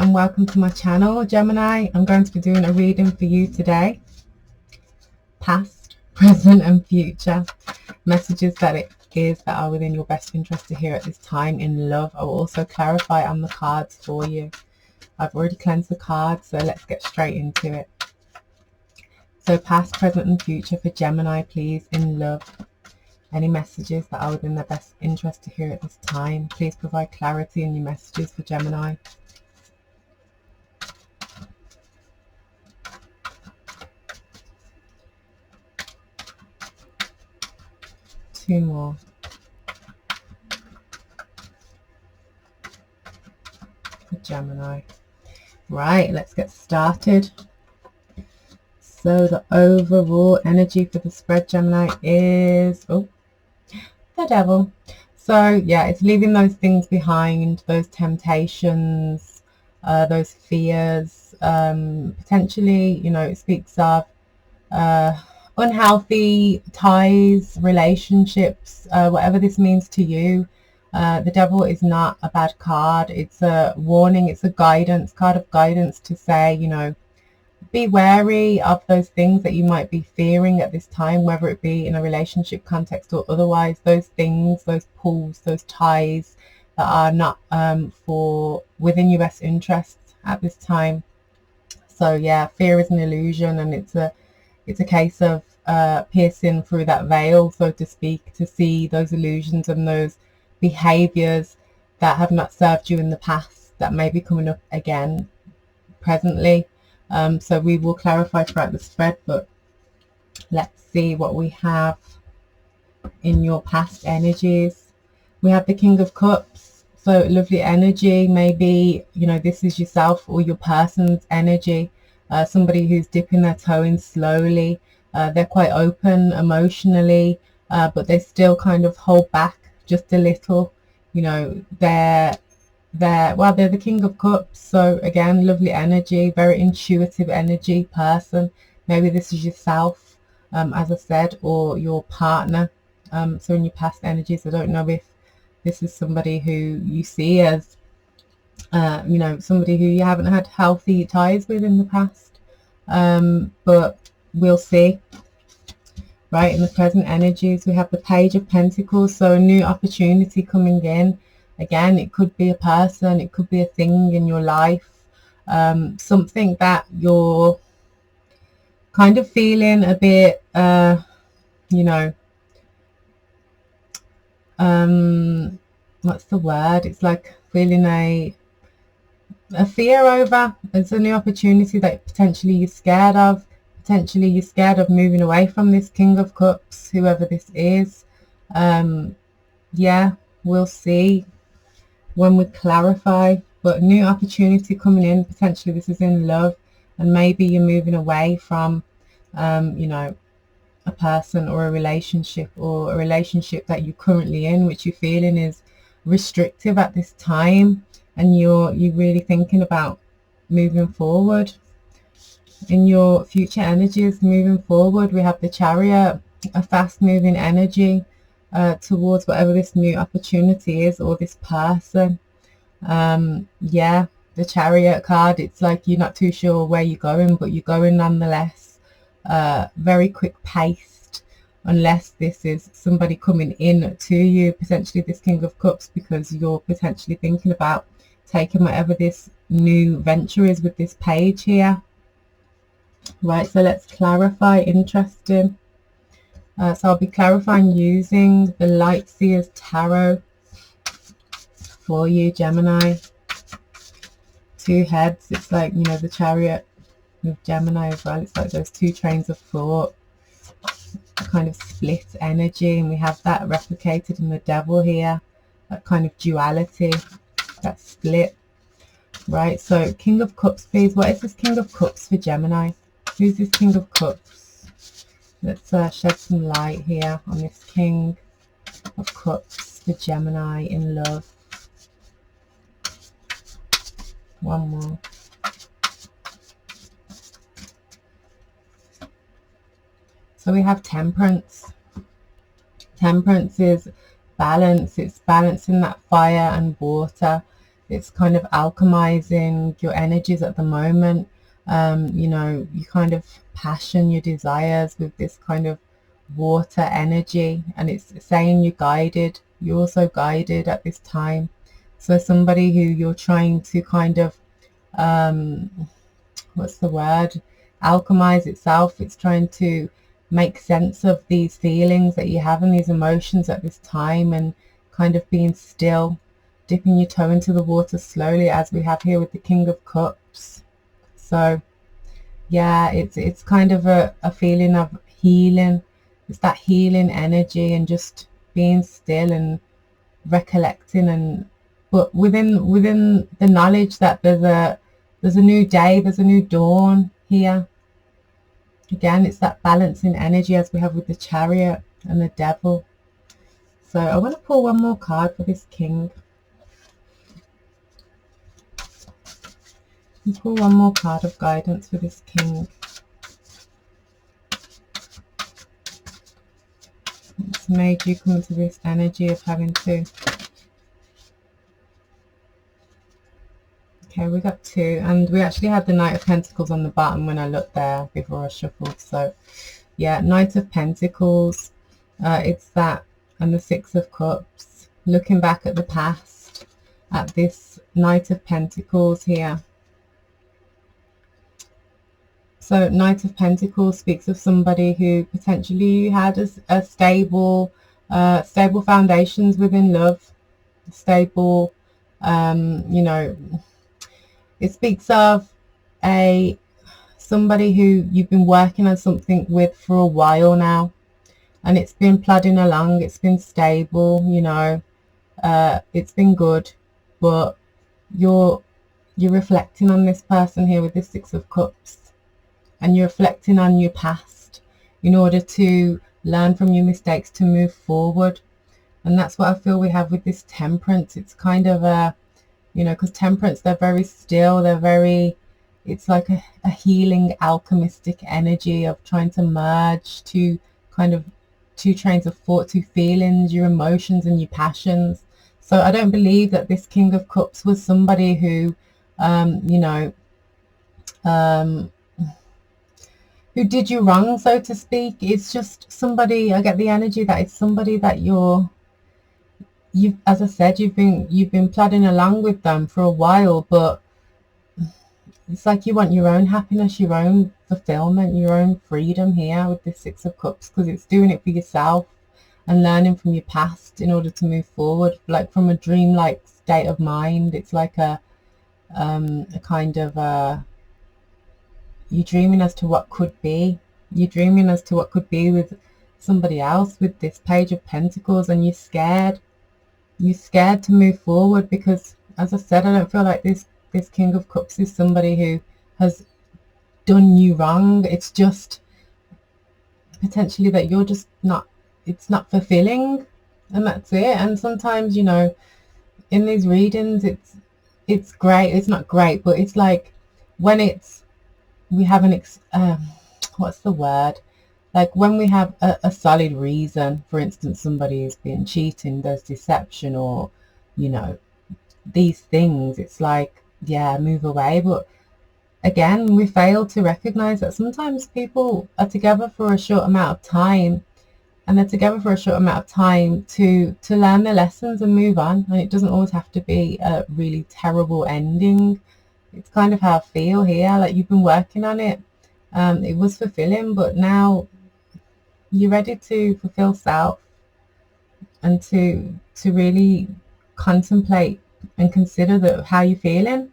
and welcome to my channel, Gemini. I'm going to be doing a reading for you today. Past, present and future. Messages that are within your best interest to hear at this time in love. I will also clarify on the cards for you. I've already cleansed the cards, so let's get straight into it. So past, present and future for Gemini, please, in love. Any messages that are within their best interest to hear at this time. Please provide clarity in your messages for Gemini. Two more. For Gemini. Right, let's get started. So the overall energy for the spread, Gemini, is the Devil. So yeah, it's leaving those things behind, those temptations, those fears. Potentially, you know, it speaks of unhealthy ties, relationships, whatever this means to you. The Devil is not a bad card. It's a warning. It's a guidance card of guidance to say, you know, be wary of those things that you might be fearing at this time, whether it be in a relationship context or otherwise. Those things, those pulls, those ties that are not for within your best interests at this time. So yeah, fear is an illusion, and it's a case of piercing through that veil, so to speak, to see those illusions and those behaviors that have not served you in the past that may be coming up again presently. So we will clarify throughout the spread, but let's see what we have in your past energies. We have the King of Cups, so lovely energy. Maybe, you know, this is yourself or your person's energy, somebody who's dipping their toe in slowly. They're quite open emotionally, but they still kind of hold back just a little. You know, they're the King of Cups, so again, lovely energy, very intuitive energy person. Maybe this is yourself, as I said, or your partner. So in your past energies, I don't know if this is somebody who you see as you know, somebody who you haven't had healthy ties with in the past, but we'll see. Right, in the present energies, we have the Page of Pentacles, so a new opportunity coming in. Again, it could be a person, it could be a thing in your life, something that you're kind of feeling a bit, you know, what's the word? It's like feeling a fear over. It's a new opportunity that potentially you're scared of. Potentially you're scared of moving away from this King of Cups, whoever this is. Yeah, we'll see when we clarify, but new opportunity coming in. Potentially this is in love, and maybe you're moving away from you know, a person or a relationship that you're currently in, which you're feeling is restrictive at this time, and you're really thinking about moving forward. In your future energies, moving forward, we have the Chariot, a fast moving energy towards whatever this new opportunity is, or this person. Yeah, the Chariot card, it's like you're not too sure where you're going, but you're going nonetheless. Very quick paced, unless this is somebody coming in to you, potentially this King of Cups, because you're potentially thinking about taking whatever this new venture is with this page here. Right, so let's clarify. Interesting. So I'll be clarifying using the Light Seers Tarot for you, Gemini. Two heads. It's like, you know, the Chariot with Gemini as well. It's like those two trains of thought, kind of split energy, and we have that replicated in the Devil here, that kind of duality, that split. Right, so King of Cups, please. What is this King of Cups for Gemini? Who's this King of Cups? Let's shed some light here on this King of Cups for Gemini in love. One more. So we have Temperance. Temperance is balance. It's balancing that fire and water. It's kind of alchemizing your energies at the moment. You know, you kind of passion your desires with this kind of water energy, and it's saying you're guided. You're also guided at this time. So somebody who you're trying to kind of what's the word, alchemize itself. It's trying to make sense of these feelings that you have and these emotions at this time, and kind of being still, dipping your toe into the water slowly, as we have here with the King of Cups. So yeah, it's kind of a feeling of healing. It's that healing energy, and just being still and recollecting, and but within the knowledge that there's a new day, there's a new dawn here. Again, it's that balancing energy, as we have with the Chariot and the Devil. So I want to pull one more card for this King. And pull one more card of guidance for this King. It's made you come into this energy of having to... Okay, we got 2, and we actually had the Knight of Pentacles on the bottom when I looked there before I shuffled. So yeah, Knight of Pentacles, it's that, and the 6 of Cups, looking back at the past, at this Knight of Pentacles here. So Knight of Pentacles speaks of somebody who potentially had a stable foundations within love, stable, you know, it speaks of somebody who you've been working on something with for a while now, and it's been plodding along, it's been stable, you know, it's been good, but you're reflecting on this person here with the 6 of Cups, and you're reflecting on your past in order to learn from your mistakes to move forward. And that's what I feel we have with this Temperance. It's kind of a, you know, because Temperance, they're very still, they're very, it's like a healing alchemistic energy of trying to merge two trains of thought, two feelings, your emotions and your passions. So I don't believe that this King of Cups was somebody who you know, who did you wrong, so to speak. It's just somebody, I get the energy that it's somebody that you've, as I said, you've been plodding along with them for a while, but it's like you want your own happiness, your own fulfillment, your own freedom here with the 6 of Cups, because it's doing it for yourself and learning from your past in order to move forward, like from a dreamlike state of mind. It's like a kind of you're dreaming as to what could be. You're dreaming as to what could be with somebody else with this Page of Pentacles, and you're scared. You're scared to move forward because, as I said, I don't feel like this King of Cups is somebody who has done you wrong. It's just potentially that you're just not, it's not fulfilling, and that's it. And sometimes, you know, in these readings, it's great. It's not great, but it's like when we have what's the word? Like when we have a solid reason, for instance, somebody is being cheating, there's deception, or, you know, these things, it's like, yeah, move away. But again, we fail to recognize that sometimes people are together for a short amount of time, and they're together for a short amount of time to learn their lessons and move on. And it doesn't always have to be a really terrible ending. It's kind of how I feel here, like you've been working on it. It was fulfilling, but now you're ready to fulfill self and to really contemplate and consider how you're feeling.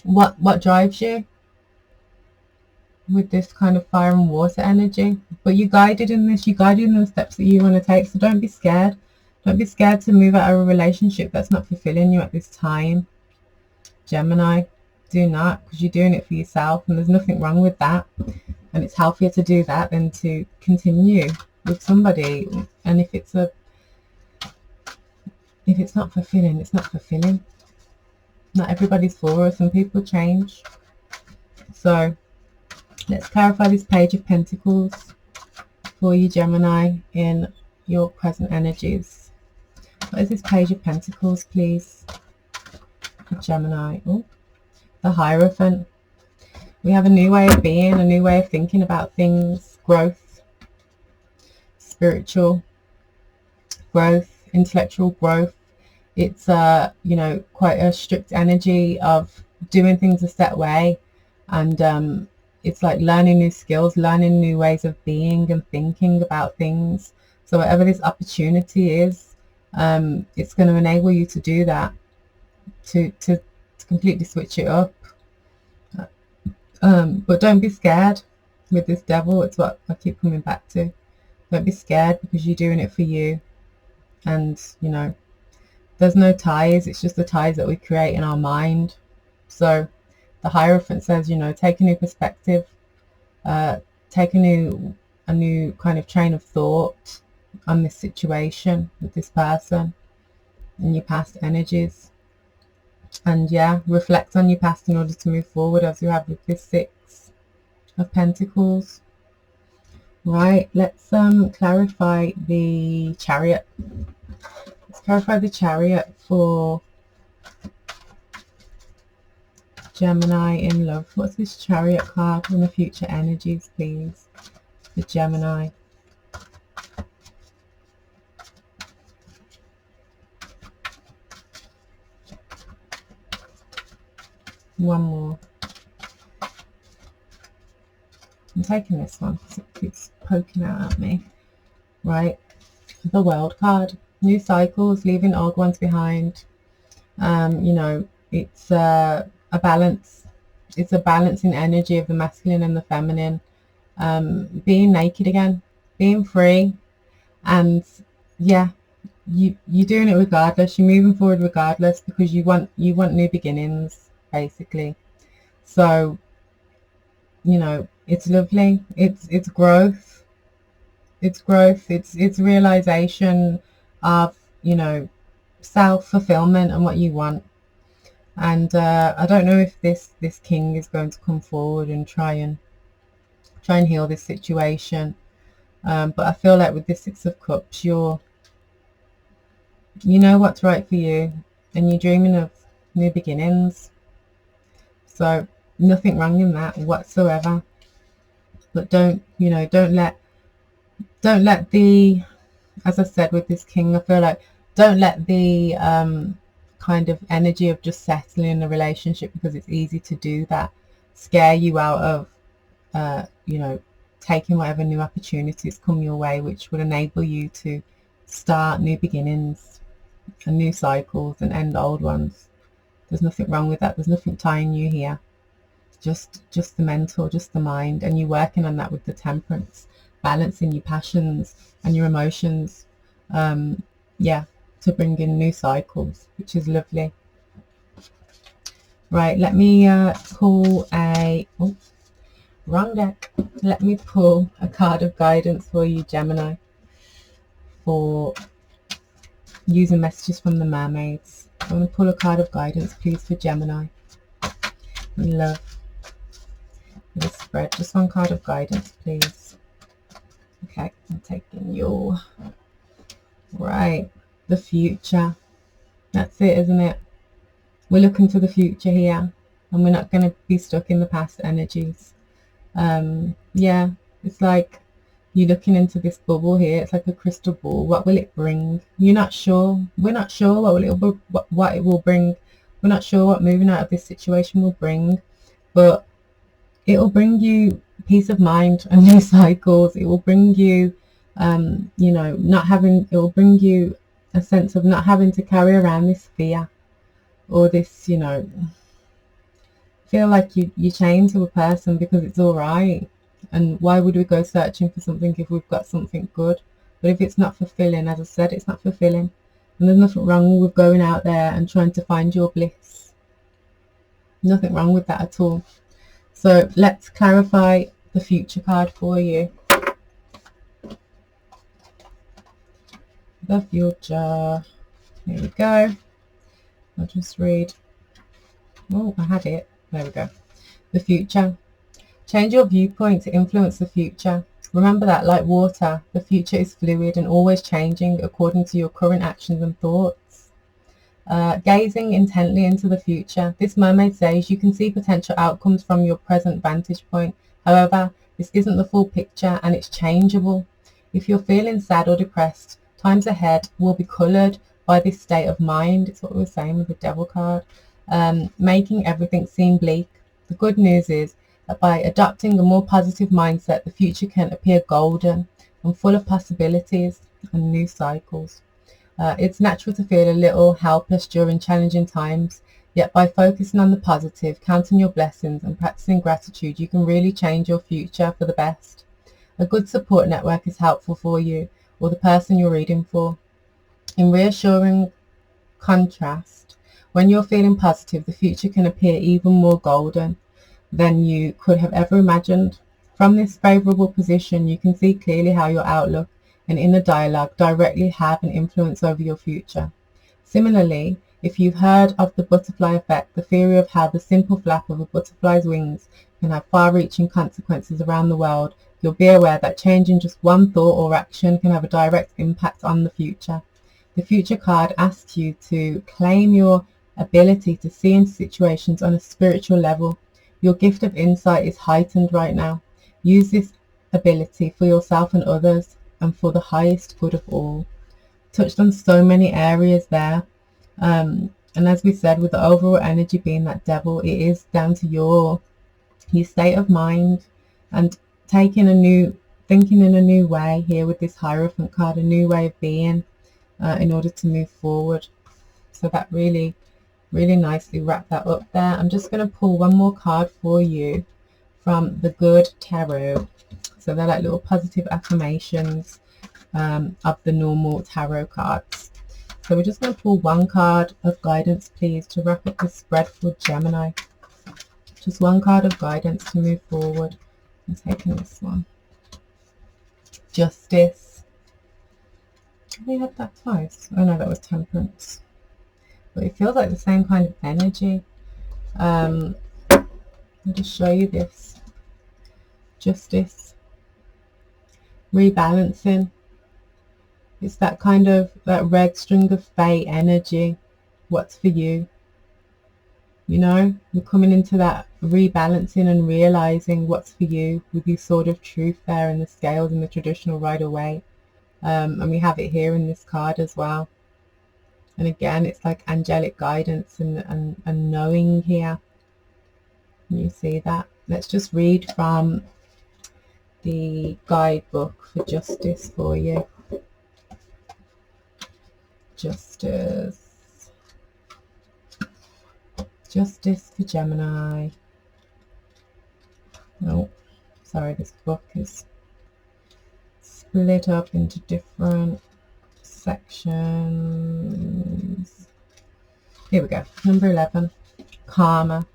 What drives you with this kind of fire and water energy. But you're guided in this, you're guided in the steps that you want to take. So don't be scared. Don't be scared to move out of a relationship that's not fulfilling you at this time, Gemini. Do not, because you're doing it for yourself, and there's nothing wrong with that. And it's healthier to do that than to continue with somebody. And if it's not fulfilling, it's not fulfilling. Not everybody's for us, and people change. So let's clarify this Page of Pentacles for you, Gemini, in your present energies. What is this Page of Pentacles, please? for Gemini. Ooh, the Hierophant. We have a new way of being, a new way of thinking about things, growth, spiritual growth, intellectual growth. It's you know, quite a strict energy of doing things a set way, and it's like learning new skills, learning new ways of being and thinking about things. So whatever this opportunity is, it's going to enable you to do that, to completely switch it up. But don't be scared with this Devil. It's what I keep coming back to. Don't be scared, because you're doing it for you. And, you know, there's no ties. It's just the ties that we create in our mind. So the Hierophant says, you know, take a new perspective, take a new kind of train of thought on this situation with this person and your past energies. And yeah, reflect on your past in order to move forward, as you have with this Six of Pentacles. Right, let's clarify the Chariot. Let's clarify the Chariot for Gemini in love. What's this Chariot card in the future energies, please, for Gemini? One more. I'm taking this one because it keeps poking out at me. Right, the World card. New cycles, leaving old ones behind. You know, it's a balance. It's a balancing energy of the masculine and the feminine. Being naked again, being free, and yeah, you're doing it regardless. You're moving forward regardless, because you want new beginnings, basically. So, you know, it's lovely. It's growth. It's growth. It's realization of, you know, self-fulfillment and what you want. And I don't know if this king is going to come forward and try and heal this situation, but I feel like with this Six of Cups, you know what's right for you, and you're dreaming of new beginnings. So nothing wrong in that whatsoever. But don't let the, as I said with this king, I feel like don't let the kind of energy of just settling in a relationship, because it's easy to do that, scare you out of you know, taking whatever new opportunities come your way, which would enable you to start new beginnings and new cycles and end old ones. There's nothing wrong with that. There's nothing tying you here. Just the mental, just the mind, and you're working on that with the Temperance, balancing your passions and your emotions, yeah, to bring in new cycles, which is lovely. Right, let me pull a wrong deck. Let me pull a card of guidance for you, Gemini, for using messages from the mermaids. I'm going to pull a card of guidance, please, for Gemini in love. This spread, just one card of guidance, please. Okay, I'm taking your right, the future. That's it, isn't it? We're looking to the future here, and we're not going to be stuck in the past energies. Yeah, it's like you're looking into this bubble here. It's like a crystal ball. What will it bring? You're not sure. We're not sure what it will bring. We're not sure what moving out of this situation will bring, but it will bring you peace of mind and new cycles. It will bring you, you know, it will bring you a sense of not having to carry around this fear, or this, you know, feel like you're chained to a person because it's all right. And why would we go searching for something if we've got something good? But if it's not fulfilling, as I said, it's not fulfilling. And there's nothing wrong with going out there and trying to find your bliss. Nothing wrong with that at all. So let's clarify the future card for you. The future. Here we go. I'll just read. Oh, I had it. There we go. The future. Change your viewpoint to influence the future. Remember that, like water, the future is fluid and always changing according to your current actions and thoughts. Gazing intently into the future. This mermaid says you can see potential outcomes from your present vantage point. However, this isn't the full picture and it's changeable. If you're feeling sad or depressed, times ahead will be coloured by this state of mind. It's what we were saying with the Devil card, making everything seem bleak. The good news is that by adopting a more positive mindset, the future can appear golden and full of possibilities and new cycles. It's natural to feel a little helpless during challenging times, yet by focusing on the positive, counting your blessings and practicing gratitude, you can really change your future for the best. A good support network is helpful for you or the person you're reading for. In reassuring contrast, when you're feeling positive, the future can appear even more golden than you could have ever imagined. From this favourable position, you can see clearly how your outlook and inner dialogue directly have an influence over your future. Similarly, if you've heard of the butterfly effect, the theory of how the simple flap of a butterfly's wings can have far-reaching consequences around the world, you'll be aware that changing just one thought or action can have a direct impact on the future. The future card asks you to claim your ability to see into situations on a spiritual level. Your gift of insight is heightened right now. Use this ability for yourself and others and for the highest good of all. Touched on so many areas there. And as we said, with the overall energy being that Devil, it is down to your state of mind and thinking in a new way here with this Hierophant card, a new way of being in order to move forward. So that really nicely wrapped that up there. I'm just going to pull one more card for you from the Good Tarot. So they're like little positive affirmations of the normal tarot cards. So we're just going to pull one card of guidance, please, to wrap up this spread for Gemini. Just one card of guidance to move forward. I'm taking this one. Justice. We had that twice. Oh no, that was Temperance. But it feels like the same kind of energy. I'll just show you this. Justice. Rebalancing. It's that kind of, that red string of fate energy. What's for you? You know, you're coming into that rebalancing and realizing what's for you with your sword of truth there and the scales in the traditional Rider-Waite. And we have it here in this card as well. And again, it's like angelic guidance and knowing here. Can you see that? Let's just read from the guidebook for Justice for you. Justice. Justice for Gemini. Oh, sorry, this book is split up into different sections. Here we go. Number 11. Karma.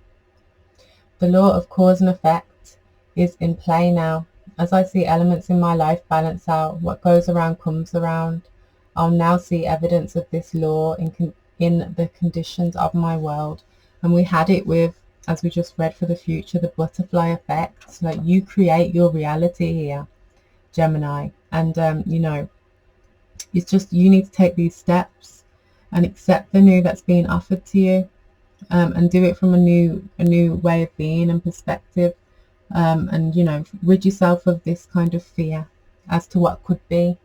The law of cause and effect is in play now. As I see elements in my life balance out, what goes around comes around. I'll now see evidence of this law in the conditions of my world. And we had it with, as we just read for the future, the butterfly effect. Like, you create your reality here, Gemini. And, you know, it's just, you need to take these steps and accept the new that's being offered to you, and do it from a new way of being and perspective. And, you know, rid yourself of this kind of fear as to what could be,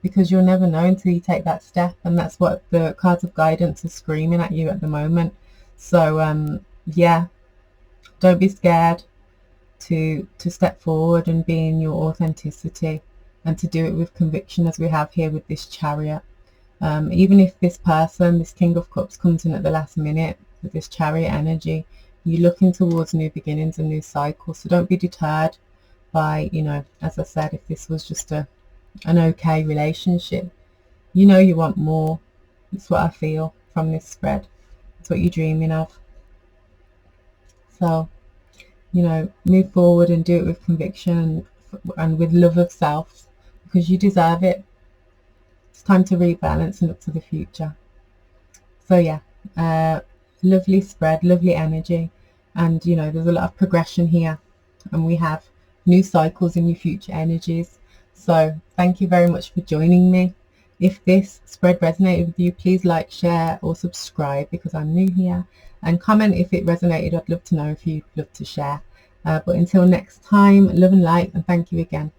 because you'll never know until you take that step. And that's what the cards of guidance are screaming at you at the moment. So yeah, don't be scared to step forward and be in your authenticity, and to do it with conviction, as we have here with this Chariot. Even if this person, this King of Cups, comes in at the last minute with this Chariot energy, you're looking towards new beginnings and new cycles. So don't be deterred by, you know, as I said, if this was just an okay relationship. You know you want more. That's what I feel from this spread. It's what you're dreaming of. So, you know, move forward and do it with conviction and with love of self, because you deserve it. It's time to rebalance and look to the future. So yeah, lovely spread, lovely energy, and you know, there's a lot of progression here, and we have new cycles in your future energies. So thank you very much for joining me. If this spread resonated with you, please like, share or subscribe because I'm new here, and comment if it resonated. I'd love to know if you'd love to share. But until next time, love and light, and thank you again.